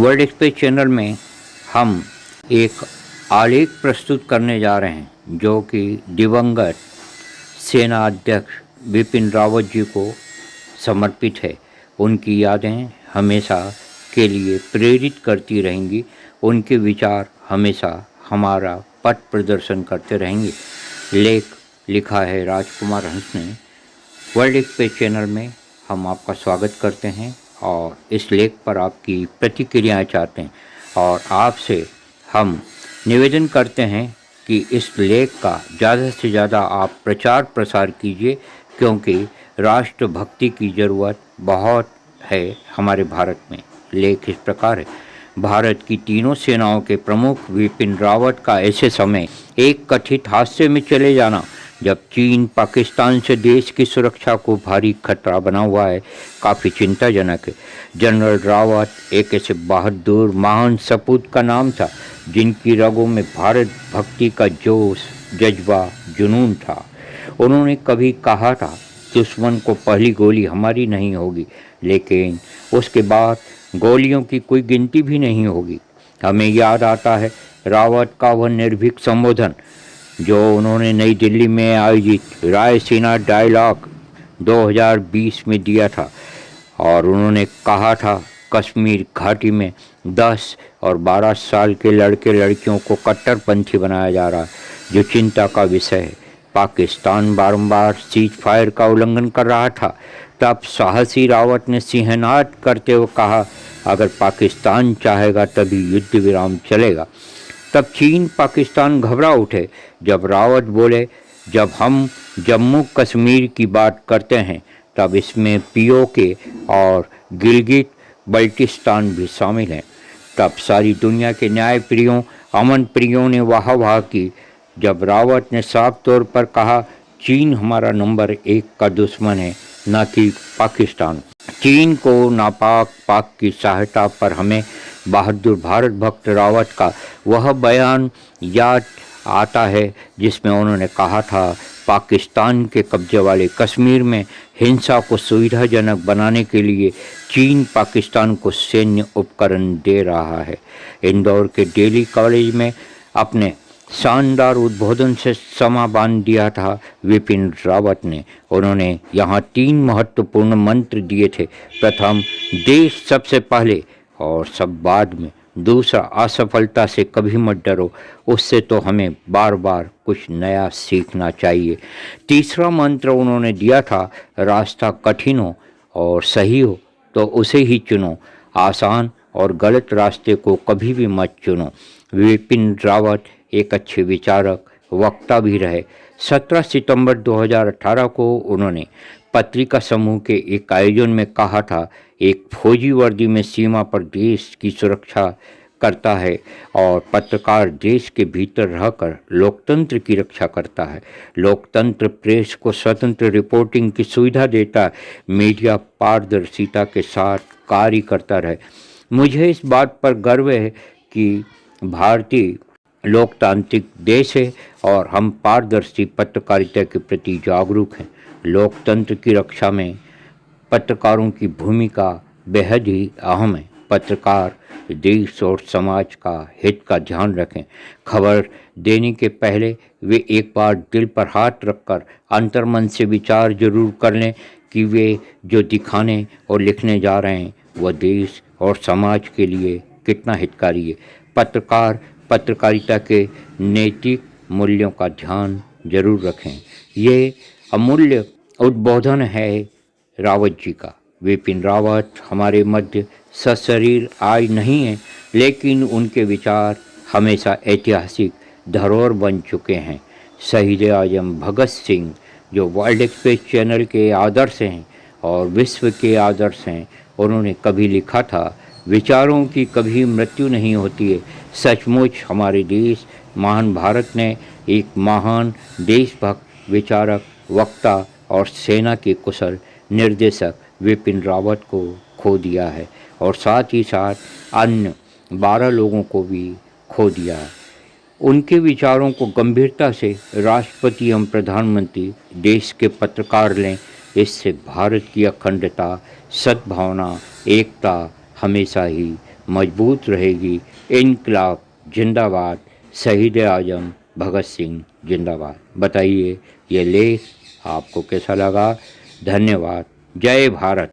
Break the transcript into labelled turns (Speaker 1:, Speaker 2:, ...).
Speaker 1: World express channel में हम एक आलेख प्रस्तुत करने जा रहे हैं जो कि दिवंगत सेना अध्यक्ष बिपिन रावत जी को समर्पित है। उनकी यादें हमेशा के लिए प्रेरित करती रहेंगी, उनके विचार हमेशा हमारा पथ प्रदर्शन करते रहेंगे। लेख लिखा है राजकुमार हंस ने। वर्ल्ड एक्सप्रेस चैनल में हम आपका स्वागत करते हैं और इस लेख पर आपकी प्रतिक्रियाएं चाहते हैं और आपसे हम निवेदन करते हैं कि इस लेख का ज़्यादा से ज़्यादा आप प्रचार प्रसार कीजिए, क्योंकि राष्ट्रभक्ति की ज़रूरत बहुत है हमारे भारत में। लेख इस प्रकार है। भारत की तीनों सेनाओं के प्रमुख बिपिन रावत का ऐसे समय एक कथित हादसे में चले जाना जब चीन पाकिस्तान से देश की सुरक्षा को भारी खतरा बना हुआ है, काफ़ी चिंताजनक है। जनरल रावत एक ऐसे बहादुर महान सपूत का नाम था जिनकी रगों में भारत भक्ति का जोश, जज्बा, जुनून था। उन्होंने कभी कहा था, दुश्मन को पहली गोली हमारी नहीं होगी, लेकिन उसके बाद गोलियों की कोई गिनती भी नहीं होगी। हमें याद आता है रावत का वह निर्भीक संबोधन जो उन्होंने नई दिल्ली में आयोजित रायसीना डायलॉग 2020 में दिया था, और उन्होंने कहा था कश्मीर घाटी में 10 और 12 साल के लड़के लड़कियों को कट्टरपंथी बनाया जा रहा है, जो चिंता का विषय है। पाकिस्तान बारंबार सीज फायर का उल्लंघन कर रहा था। तब साहसी रावत ने सिंहनाद करते हुए कहा, अगर पाकिस्तान चाहेगा तभी युद्ध विराम चलेगा। तब चीन पाकिस्तान घबरा उठे जब रावत बोले, जब हम जम्मू कश्मीर की बात करते हैं तब इसमें पीओके और गिलगित बल्टिस्तान भी शामिल हैं। तब सारी दुनिया के न्याय प्रियों, अमन प्रियों ने वाह की जब रावत ने साफ तौर पर कहा, चीन हमारा नंबर 1 का दुश्मन है, न कि पाकिस्तान। चीन को नापाक पाक की सहायता पर हमें बहादुर भारत भक्त रावत का वह बयान याद आता है जिसमें उन्होंने कहा था, पाकिस्तान के कब्जे वाले कश्मीर में हिंसा को सुविधाजनक बनाने के लिए चीन पाकिस्तान को सैन्य उपकरण दे रहा है। इंदौर के डेली कॉलेज में अपने शानदार उद्बोधन से समा बांध दिया था बिपिन रावत ने। उन्होंने यहाँ 3 महत्वपूर्ण मंत्र दिए थे। प्रथम, देश सबसे पहले और सब बाद में। दूसरा, असफलता से कभी मत डरो, उससे तो हमें बार बार कुछ नया सीखना चाहिए। तीसरा मंत्र उन्होंने दिया था, रास्ता कठिन हो और सही हो तो उसे ही चुनो, आसान और गलत रास्ते को कभी भी मत चुनो। बिपिन रावत एक अच्छे विचारक, वक्ता भी रहे। 17 सितंबर 2018 को उन्होंने पत्रिका समूह के एक आयोजन में कहा था, एक फौजी वर्दी में सीमा पर देश की सुरक्षा करता है और पत्रकार देश के भीतर रहकर लोकतंत्र की रक्षा करता है। लोकतंत्र प्रेस को स्वतंत्र रिपोर्टिंग की सुविधा देता है। मीडिया पारदर्शिता के साथ कार्य करता रहे। मुझे इस बात पर गर्व है कि भारतीय लोकतांत्रिक देश है और हम पारदर्शी पत्रकारिता के प्रति जागरूक हैं। लोकतंत्र की रक्षा में पत्रकारों की भूमिका बेहद ही अहम है। पत्रकार देश और समाज का हित का ध्यान रखें। खबर देने के पहले वे एक बार दिल पर हाथ रखकर अंतर्मन से विचार जरूर कर लें कि वे जो दिखाने और लिखने जा रहे हैं वह देश और समाज के लिए कितना हितकारी है। पत्रकार पत्रकारिता के नैतिक मूल्यों का ध्यान जरूर रखें। ये अमूल्य उद्बोधन है रावत जी का। बिपिन रावत हमारे मध्य सशरीर आए नहीं हैं, लेकिन उनके विचार हमेशा ऐतिहासिक धरोहर बन चुके हैं। शहीद आजम भगत सिंह जो वर्ल्ड एक्सप्रेस चैनल के आदर्श हैं और विश्व के आदर्श हैं, उन्होंने कभी लिखा था, विचारों की कभी मृत्यु नहीं होती है। सचमुच हमारे देश महान भारत ने एक महान देशभक्त, विचारक, वक्ता और सेना के कुशल निर्देशक बिपिन रावत को खो दिया है और साथ ही साथ अन्य 12 लोगों को भी खो दिया है। उनके विचारों को गंभीरता से राष्ट्रपति एवं प्रधानमंत्री देश के पत्रकार लें। इससे भारत की अखंडता, सद्भावना, एकता हमेशा ही मजबूत रहेगी। इनकलाब जिंदाबाद, शहीद आजम भगत सिंह जिंदाबाद। बताइए ये लेख आपको कैसा लगा? धन्यवाद। जय भारत।